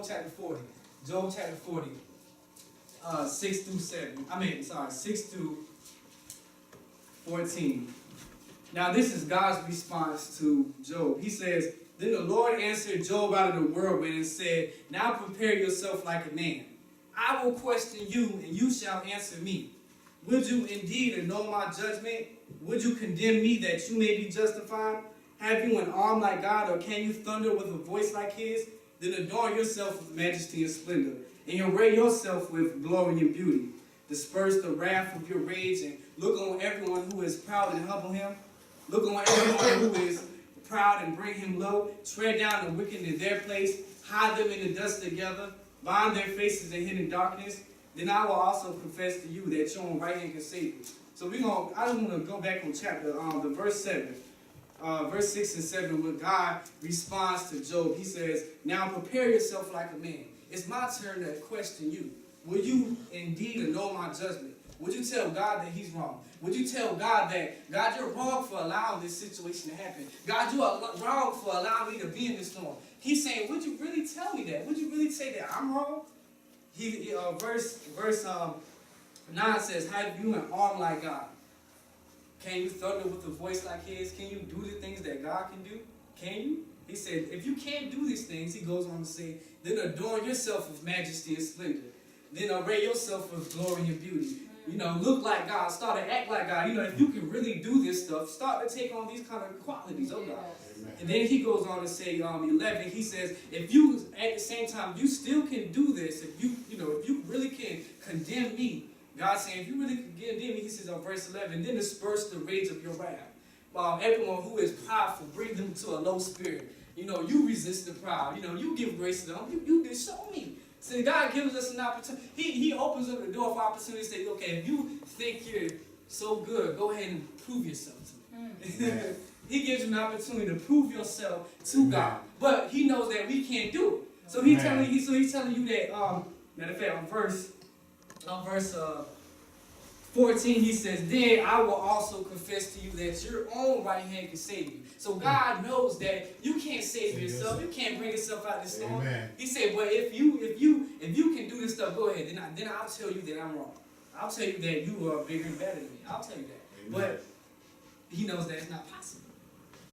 chapter 40. Job chapter 40. 6 through 7. 6 through 14. Now this is God's response to Job. He says, "Then the Lord answered Job out of the whirlwind and said, Now prepare yourself like a man. I will question you, and you shall answer me. Would you indeed know my judgment? Would you condemn me that you may be justified? Have you an arm like God, or can you thunder with a voice like his? Then adorn yourself with majesty and splendor, and array yourself with glory and beauty. Disperse the wrath of your rage, and look on everyone who is proud and humble him. Look on everyone who is proud and bring him low. Tread down the wicked in their place. Hide them in the dust together. Bind their faces in hidden darkness. Then I will also confess to you that your own right hand can save you." So I just want to go back on chapter, the verse 7. Verse 6 and 7, when God responds to Job, he says, "Now prepare yourself like a man." It's my turn to question you. Will you indeed know my judgment? Would you tell God that he's wrong? Would you tell God that, God, you're wrong for allowing this situation to happen? God, you are wrong for allowing me to be in this storm. He's saying, would you really tell me that? Would you really say that I'm wrong? Verse 9 says, "Have you an arm like God? Can you thunder with a voice like his? Can you do the things that God can do? Can you?" He said, if you can't do these things, he goes on to say, "Then adorn yourself with majesty and splendor. Then array yourself with glory and beauty." Look like God. Start to act like God. If you can really do this stuff, start to take on these kind of qualities of God. Amen. And then he goes on to say, 11, he says, if you, at the same time, you still can do this, if you really can condemn me, God's saying, if you really can condemn me, he says on verse 11, "Then disperse the rage of your wrath. While everyone who is prideful, bring them to a low spirit." You resist the proud. You give grace to them. You can show me. So God gives us an opportunity. He opens up the door for opportunity to say, okay, if you think you're so good, go ahead and prove yourself to me. He gives you an opportunity to prove yourself to God. But he knows that we can't do it. So he's telling you that, matter of fact, on verse 14, he says, "Then I will also confess to you that your own right hand can save you." So God knows that you can't save yourself. You can't bring yourself out of the storm. Amen. He said, "But if you can do this stuff, go ahead. Then I'll tell you that I'm wrong. I'll tell you that you are bigger and better than me. I'll tell you that." Amen. But he knows that it's not possible.